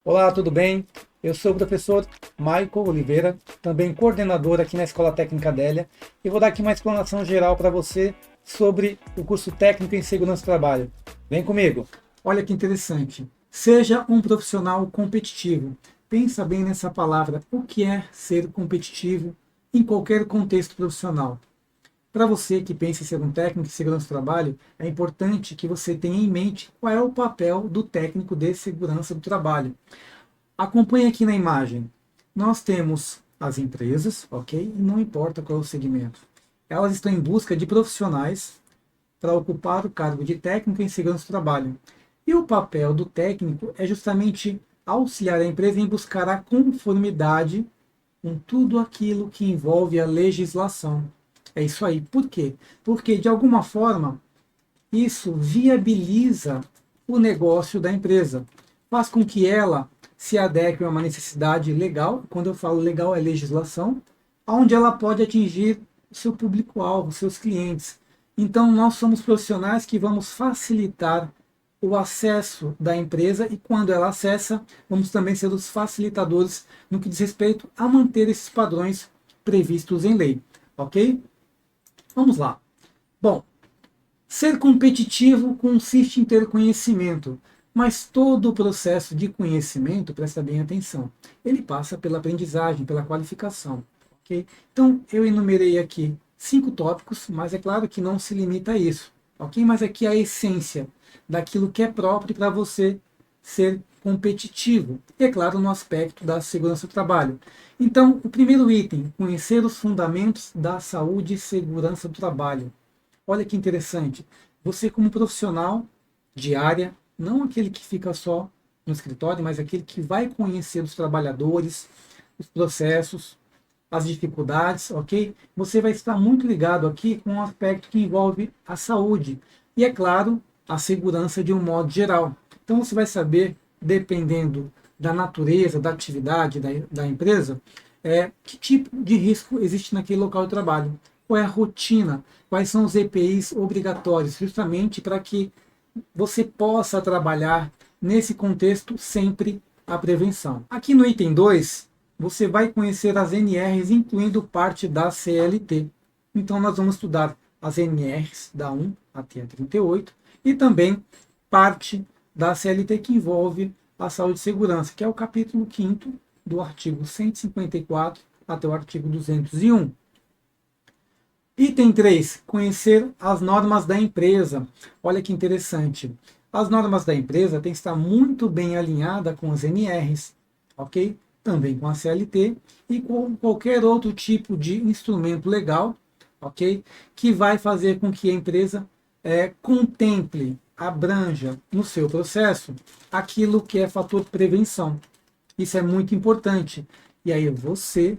Olá, tudo bem? Eu sou o professor Michael Oliveira, também coordenador aqui na Escola Técnica Adélia, e vou dar aqui uma explanação geral para você sobre o curso técnico em segurança do trabalho. Vem comigo! Olha que interessante. Seja um profissional competitivo. Pensa bem nessa palavra. O que é ser competitivo em qualquer contexto profissional? Para você que pensa em ser um técnico de segurança do trabalho, é importante que você tenha em mente qual é o papel do técnico de segurança do trabalho. Acompanhe aqui na imagem. Nós temos as empresas, ok? E não importa qual é o segmento. Elas estão em busca de profissionais para ocupar o cargo de técnico em segurança do trabalho. E o papel do técnico é justamente auxiliar a empresa em buscar a conformidade com tudo aquilo que envolve a legislação. É isso aí. Por quê? Porque, de alguma forma, isso viabiliza o negócio da empresa, faz com que ela se adeque a uma necessidade legal. Quando eu falo legal, é legislação, onde ela pode atingir o seu público-alvo, seus clientes. Então, nós somos profissionais que vamos facilitar o acesso da empresa e, quando ela acessa, vamos também ser os facilitadores no que diz respeito a manter esses padrões previstos em lei. Ok? Vamos lá. Bom, ser competitivo consiste em ter conhecimento, mas todo o processo de conhecimento, presta bem atenção, ele passa pela aprendizagem, pela qualificação. Ok? Então, eu enumerei aqui 5 tópicos, mas é claro que não se limita a isso. Ok? Mas aqui é a essência daquilo que é próprio para você ser competitivo. E, é claro, no aspecto da segurança do trabalho. Então, o primeiro item, conhecer os fundamentos da saúde e segurança do trabalho. Olha que interessante. Você, como profissional de área, não aquele que fica só no escritório, mas aquele que vai conhecer os trabalhadores, os processos, as dificuldades, ok? Você vai estar muito ligado aqui com um aspecto que envolve a saúde e, é claro, a segurança de um modo geral. Então, você vai saber, dependendo da natureza, da atividade da empresa, que tipo de risco existe naquele local de trabalho, qual é a rotina, quais são os EPIs obrigatórios, justamente para que você possa trabalhar nesse contexto sempre a prevenção. Aqui no item 2, você vai conhecer as NRs, incluindo parte da CLT. Então, nós vamos estudar as NRs da 1 até a 38 e também parte da CLT que envolve a saúde e segurança, que é o capítulo 5º do artigo 154 até o artigo 201. Item 3, conhecer as normas da empresa. Olha que interessante. As normas da empresa têm que estar muito bem alinhadas com as NRs, ok? Também com a CLT e com qualquer outro tipo de instrumento legal, ok? Que vai fazer com que a empresa contemple, abranja no seu processo aquilo que é fator prevenção. Isso é muito importante. E aí você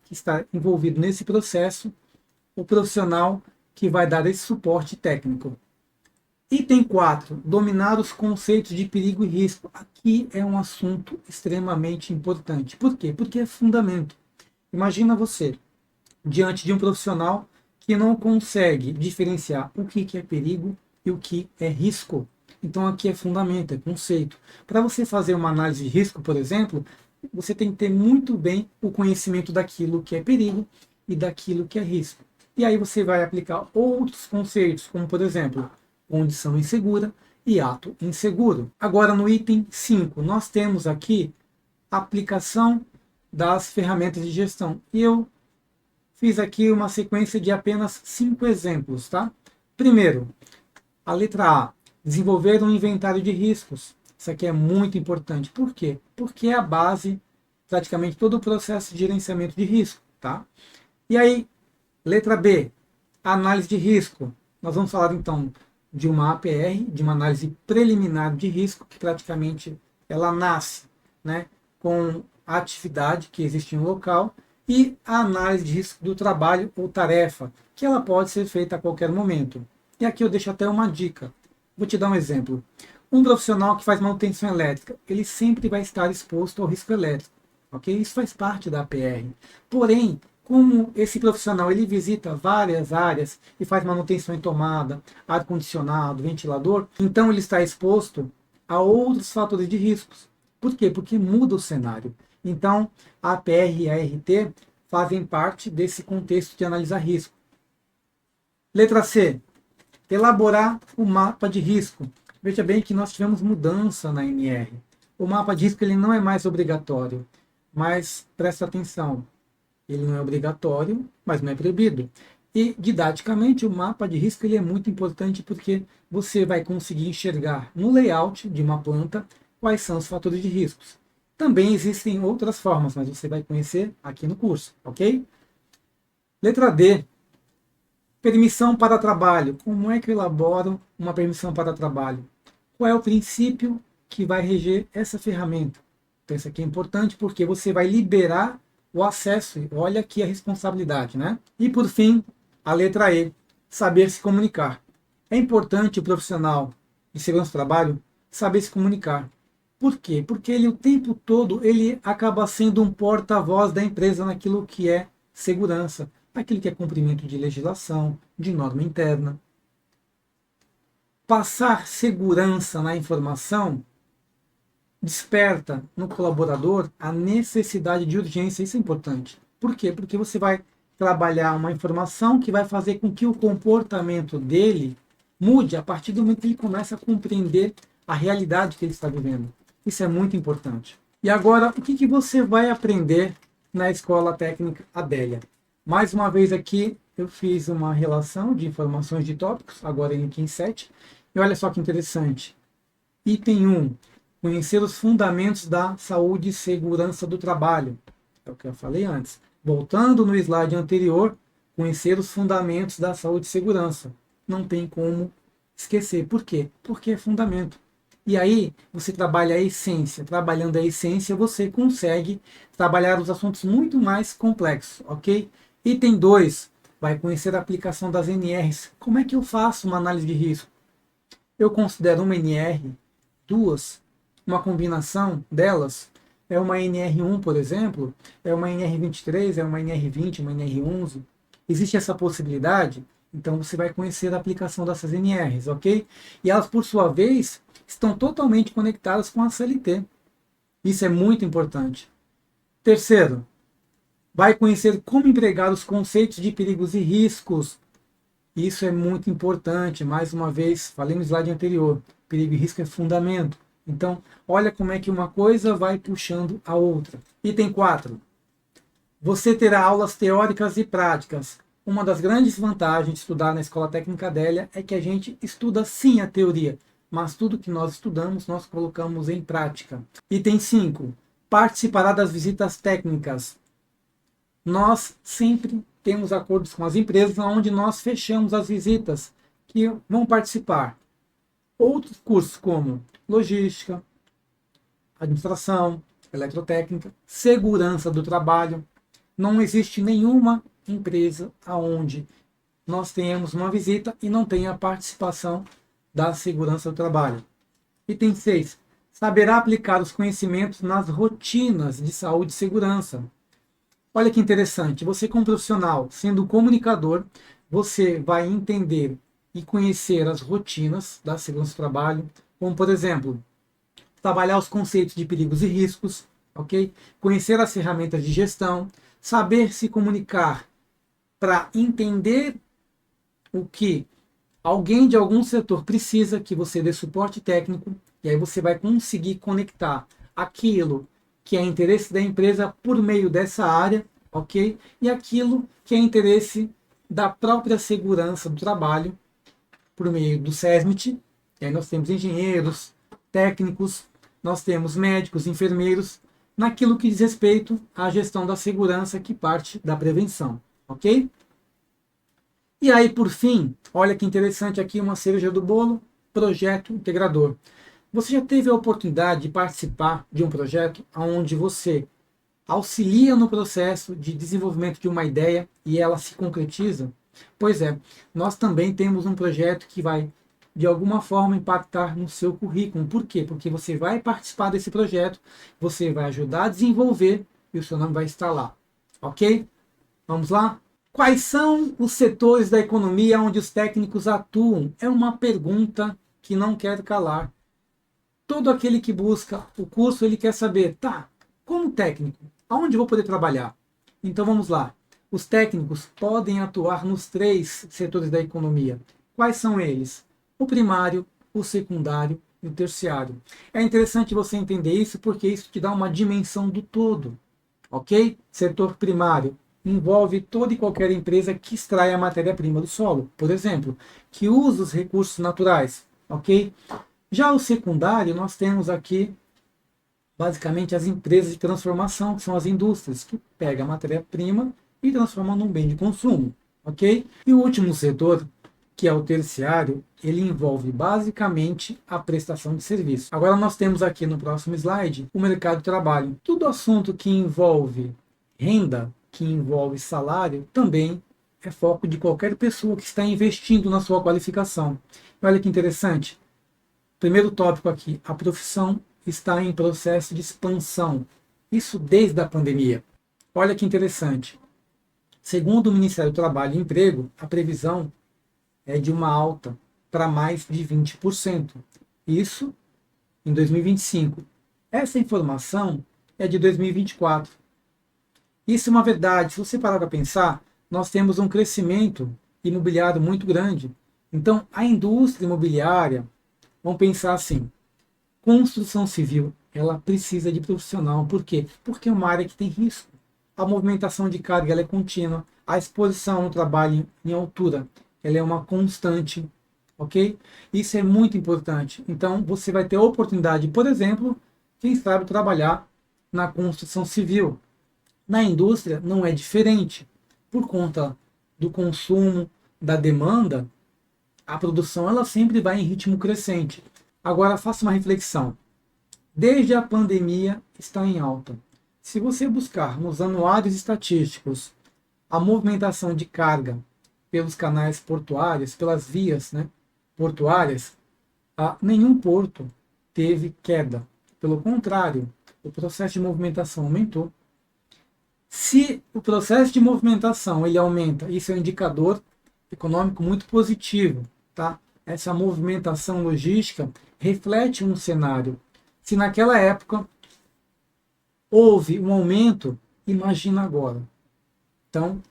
que está envolvido nesse processo, o profissional que vai dar esse suporte técnico. Item 4, dominar os conceitos de perigo e risco. Aqui é um assunto extremamente importante. Por quê? Porque é fundamento. Imagina você diante de um profissional que não consegue diferenciar o que é perigo e o que é risco. Então aqui é fundamento, é conceito. Para você fazer uma análise de risco, por exemplo, você tem que ter muito bem o conhecimento daquilo que é perigo e daquilo que é risco. E aí você vai aplicar outros conceitos, como por exemplo, condição insegura e ato inseguro. Agora no item 5, nós temos aqui a aplicação das ferramentas de gestão. E eu fiz aqui uma sequência de apenas 5 exemplos, tá? Primeiro, a letra A, desenvolver um inventário de riscos. Isso aqui é muito importante. Por quê? Porque é a base, praticamente todo o processo de gerenciamento de risco, tá? E aí, letra B, análise de risco. Nós vamos falar então de uma APR, de uma análise preliminar de risco, que praticamente ela nasce, né, com a atividade que existe no local e a análise de risco do trabalho ou tarefa, que ela pode ser feita a qualquer momento. E aqui eu deixo até uma dica. Vou te dar um exemplo. Um profissional que faz manutenção elétrica, ele sempre vai estar exposto ao risco elétrico, ok? Isso faz parte da APR. Porém, como esse profissional ele visita várias áreas e faz manutenção em tomada, ar-condicionado, ventilador, então ele está exposto a outros fatores de riscos. Por quê? Porque muda o cenário. Então, a APR e a ART fazem parte desse contexto de analisar risco. Letra C. Elaborar o mapa de risco. Veja bem que nós tivemos mudança na NR. O mapa de risco ele não é mais obrigatório, mas presta atenção, ele não é obrigatório, mas não é proibido. E didaticamente o mapa de risco ele é muito importante porque você vai conseguir enxergar no layout de uma planta quais são os fatores de riscos. Também existem outras formas, mas você vai conhecer aqui no curso, ok? Letra D. Permissão para trabalho. Como é que eu elaboro uma permissão para trabalho? Qual é o princípio que vai reger essa ferramenta? Então isso aqui é importante porque você vai liberar o acesso. Olha aqui a responsabilidade, né? E por fim, a letra E, saber se comunicar. É importante o profissional de segurança do trabalho saber se comunicar. Por quê? Porque ele o tempo todo ele acaba sendo um porta-voz da empresa naquilo que é segurança, naquilo que é cumprimento de legislação, de norma interna. Passar segurança na informação desperta no colaborador a necessidade de urgência. Isso é importante. Por quê? Porque você vai trabalhar uma informação que vai fazer com que o comportamento dele mude a partir do momento que ele começa a compreender a realidade que ele está vivendo. Isso é muito importante. E agora, o que você vai aprender na Escola Técnica Adélia? Mais uma vez aqui, eu fiz uma relação de informações de tópicos, agora em item 7. E olha só que interessante. Item 1. Conhecer os fundamentos da saúde e segurança do trabalho. É o que eu falei antes. Voltando no slide anterior, conhecer os fundamentos da saúde e segurança. Não tem como esquecer. Por quê? Porque é fundamento. E aí, você trabalha a essência. Trabalhando a essência, você consegue trabalhar os assuntos muito mais complexos, ok? Item 2. Vai conhecer a aplicação das NRs. Como é que eu faço uma análise de risco? Eu considero uma NR, duas, uma combinação delas, é uma NR1, por exemplo, é uma NR23, é uma NR20, uma NR11. Existe essa possibilidade? Então você vai conhecer a aplicação dessas NRs, ok? E elas, por sua vez, estão totalmente conectadas com a CLT. Isso é muito importante. Terceiro, vai conhecer como empregar os conceitos de perigos e riscos. Isso é muito importante. Mais uma vez, falei no slide anterior, perigo e risco é fundamento. Então, olha como é que uma coisa vai puxando a outra. Item 4. Você terá aulas teóricas e práticas. Uma das grandes vantagens de estudar na Escola Técnica Adélia é que a gente estuda sim a teoria, mas tudo que nós estudamos, nós colocamos em prática. Item 5. Participará das visitas técnicas. Nós sempre temos acordos com as empresas onde nós fechamos as visitas que vão participar. Outros cursos como logística, administração, eletrotécnica, segurança do trabalho. Não existe nenhuma empresa onde nós tenhamos uma visita e não tenha a participação da segurança do trabalho. Item 6. Saberá aplicar os conhecimentos nas rotinas de saúde e segurança. Olha que interessante, você como profissional, sendo comunicador, você vai entender e conhecer as rotinas da segurança do trabalho, como por exemplo, trabalhar os conceitos de perigos e riscos, ok? Conhecer as ferramentas de gestão, saber se comunicar para entender o que alguém de algum setor precisa, que você dê suporte técnico, e aí você vai conseguir conectar aquilo que é interesse da empresa por meio dessa área, ok? E aquilo que é interesse da própria segurança do trabalho por meio do SESMIT. E aí nós temos engenheiros, técnicos, nós temos médicos, enfermeiros, naquilo que diz respeito à gestão da segurança, que parte da prevenção, ok? E aí, por fim, olha que interessante aqui uma cereja do bolo, projeto integrador. Você já teve a oportunidade de participar de um projeto onde você auxilia no processo de desenvolvimento de uma ideia e ela se concretiza? Pois é, nós também temos um projeto que vai, de alguma forma, impactar no seu currículo. Por quê? Porque você vai participar desse projeto, você vai ajudar a desenvolver e o seu nome vai estar lá. Ok? Vamos lá? Quais são os setores da economia onde os técnicos atuam? É uma pergunta que não quero calar. Todo aquele que busca o curso, ele quer saber, tá, como técnico, aonde eu vou poder trabalhar? Então vamos lá. Os técnicos podem atuar nos 3 setores da economia. Quais são eles? O primário, o secundário e o terciário. É interessante você entender isso porque isso te dá uma dimensão do todo, ok? Setor primário envolve toda e qualquer empresa que extrai a matéria-prima do solo, por exemplo, que usa os recursos naturais, ok? Já o secundário, nós temos aqui basicamente as empresas de transformação, que são as indústrias, que pegam a matéria-prima e transformam num bem de consumo, ok? E o último setor, que é o terciário, ele envolve basicamente a prestação de serviço. Agora nós temos aqui no próximo slide o mercado de trabalho. Todo assunto que envolve renda, que envolve salário, também é foco de qualquer pessoa que está investindo na sua qualificação. Olha que interessante. Primeiro tópico aqui, a profissão está em processo de expansão. Isso desde a pandemia. Olha que interessante. Segundo o Ministério do Trabalho e Emprego, a previsão é de uma alta para mais de 20%. Isso em 2025. Essa informação é de 2024. Isso é uma verdade. Se você parar para pensar, nós temos um crescimento imobiliário muito grande. Então, a indústria imobiliária, vamos pensar assim, construção civil, ela precisa de profissional. Por quê? Porque é uma área que tem risco. A movimentação de carga ela é contínua. A exposição no trabalho em altura, ela é uma constante. Ok? Isso é muito importante. Então, você vai ter a oportunidade, por exemplo, quem sabe trabalhar na construção civil. Na indústria não é diferente. Por conta do consumo, da demanda, a produção ela sempre vai em ritmo crescente. Agora faça uma reflexão. Desde a pandemia está em alta. Se você buscar nos anuários estatísticos a movimentação de carga pelos canais portuários, pelas vias, né, portuárias, nenhum porto teve queda. Pelo contrário, o processo de movimentação aumentou. Se o processo de movimentação ele aumenta, isso é um indicador econômico muito positivo, tá? Essa movimentação logística reflete um cenário. Se naquela época houve um aumento, imagina agora. Então,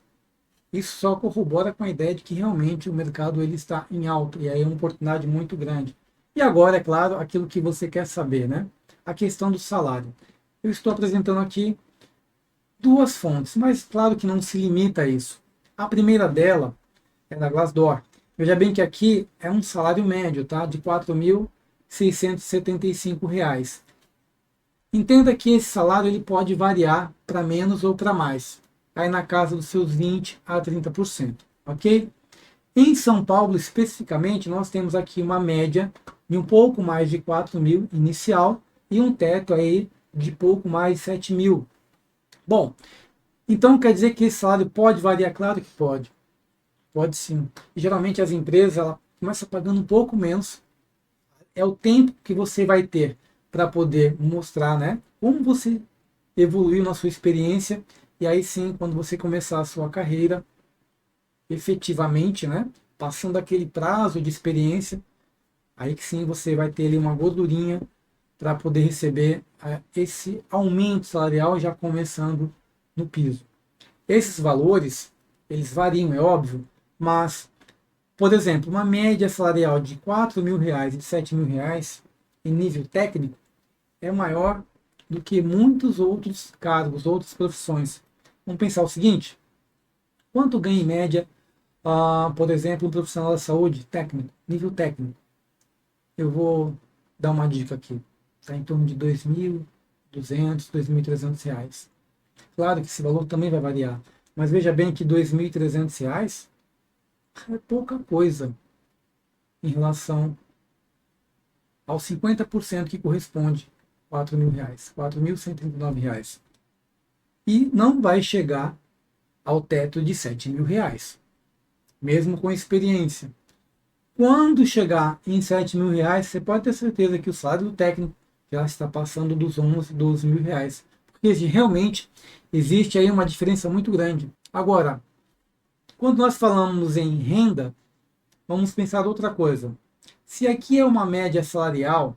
isso só corrobora com a ideia de que realmente o mercado ele está em alta e aí é uma oportunidade muito grande. E agora, é claro, aquilo que você quer saber, né? A questão do salário. Eu estou apresentando aqui 2 fontes, mas claro que não se limita a isso. A primeira dela é da Glassdoor. Veja bem que aqui é um salário médio, tá? De R$ 4.675. Entenda que esse salário ele pode variar para menos ou para mais. Aí na casa dos seus 20 a 30%, ok? Em São Paulo, especificamente, nós temos aqui uma média de um pouco mais de 4 mil inicial e um teto aí de pouco mais de 7 mil. Bom, então quer dizer que esse salário pode variar? Claro que pode. Pode sim. E, geralmente as empresas ela começam pagando um pouco menos. É o tempo que você vai ter para poder mostrar, né, como você evoluiu na sua experiência. E aí sim, quando você começar a sua carreira, efetivamente, né, passando aquele prazo de experiência, aí que sim você vai ter ali uma gordurinha para poder receber esse aumento salarial já começando no piso. Esses valores, eles variam, é óbvio, mas, por exemplo, uma média salarial de R$ 4.000 e de R$ 7.000 em nível técnico é maior do que muitos outros cargos, outras profissões. Vamos pensar o seguinte, quanto ganha em média, por exemplo, um profissional da saúde técnico, nível técnico? Eu vou dar uma dica aqui, está em torno de R$ 2.200, R$ 2.300. Claro que esse valor também vai variar, mas veja bem que R$ 2.300 é pouca coisa em relação aos 50% que corresponde a R$ 4.000, R$ 4.139. E não vai chegar ao teto de R$ 7.000, mesmo com experiência. Quando chegar em R$ 7.000, você pode ter certeza que o salário do técnico já está passando dos 11, R$ 12.000. Porque realmente existe aí uma diferença muito grande. Agora, quando nós falamos em renda, vamos pensar outra coisa. Se aqui é uma média salarial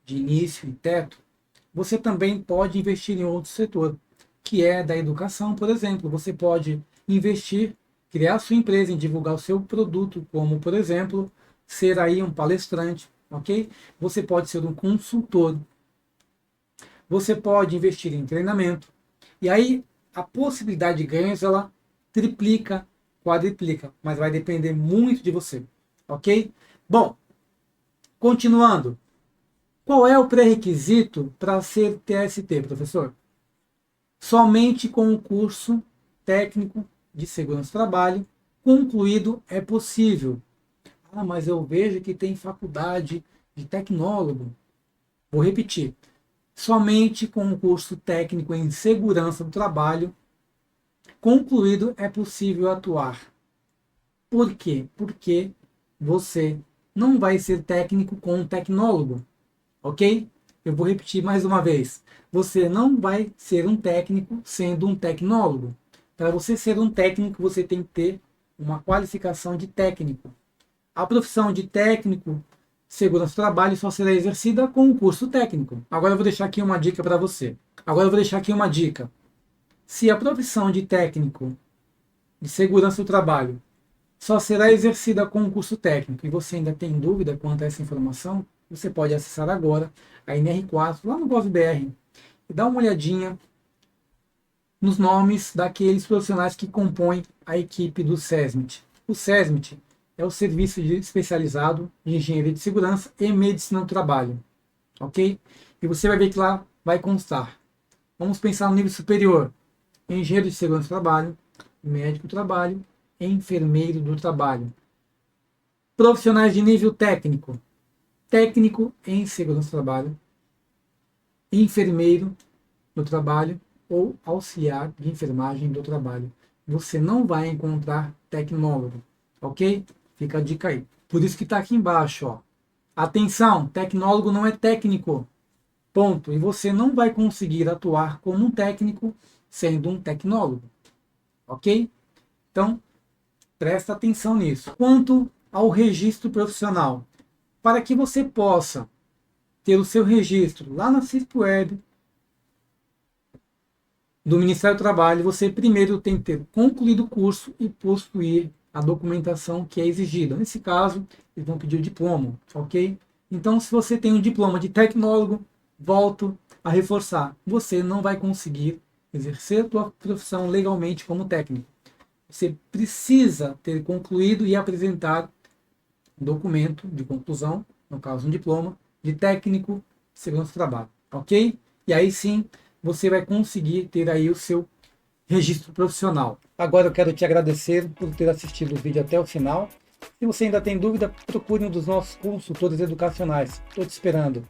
de início e teto, você também pode investir em outro setor, que é da educação, por exemplo. Você pode investir, criar sua empresa em divulgar o seu produto, como, por exemplo, ser aí um palestrante, ok? Você pode ser um consultor. Você pode investir em treinamento. E aí, a possibilidade de ganhos, ela triplica, quadriplica, mas vai depender muito de você, ok? Bom, continuando. Qual é o pré-requisito para ser TST, professor? Somente com o curso técnico de segurança do trabalho concluído é possível. Ah, mas eu vejo que tem faculdade de tecnólogo. Vou repetir. Somente com o curso técnico em segurança do trabalho concluído é possível atuar. Por quê? Porque você não vai ser técnico com um tecnólogo, ok? Eu vou repetir mais uma vez. Você não vai ser um técnico sendo um tecnólogo. Para você ser um técnico, você tem que ter uma qualificação de técnico. A profissão de técnico segurança do trabalho só será exercida com o curso técnico. Agora eu vou deixar aqui uma dica para você. Se a profissão de técnico de segurança do trabalho só será exercida com o curso técnico e você ainda tem dúvida quanto a essa informação, você pode acessar agora a NR4 lá no GovBR e dar uma olhadinha nos nomes daqueles profissionais que compõem a equipe do SESMIT. O SESMIT é o Serviço Especializado de Engenharia de Segurança e Medicina do Trabalho, ok? E você vai ver que lá vai constar. Vamos pensar no nível superior: engenheiro de segurança do trabalho, médico do trabalho, enfermeiro do trabalho. Profissionais de nível técnico: técnico em segurança do trabalho, enfermeiro do trabalho ou auxiliar de enfermagem do trabalho. Você não vai encontrar tecnólogo, ok? Fica a dica aí. Por isso que está aqui embaixo, ó. Atenção, tecnólogo não é técnico. Ponto. E você não vai conseguir atuar como um técnico sendo um tecnólogo, ok? Então, presta atenção nisso. Quanto ao registro profissional, para que você possa ter o seu registro lá na CISP-Web do Ministério do Trabalho, você primeiro tem que ter concluído o curso e possuir a documentação que é exigida. Nesse caso, eles vão pedir o diploma, ok? Então, se você tem um diploma de tecnólogo, volto a reforçar, você não vai conseguir exercer a sua profissão legalmente como técnico. Você precisa ter concluído e apresentar um documento de conclusão, no caso um diploma, de técnico de segurança do trabalho, ok? E aí sim, você vai conseguir ter aí o seu registro profissional. Agora eu quero te agradecer por ter assistido o vídeo até o final. Se você ainda tem dúvida, procure um dos nossos consultores educacionais. Estou te esperando.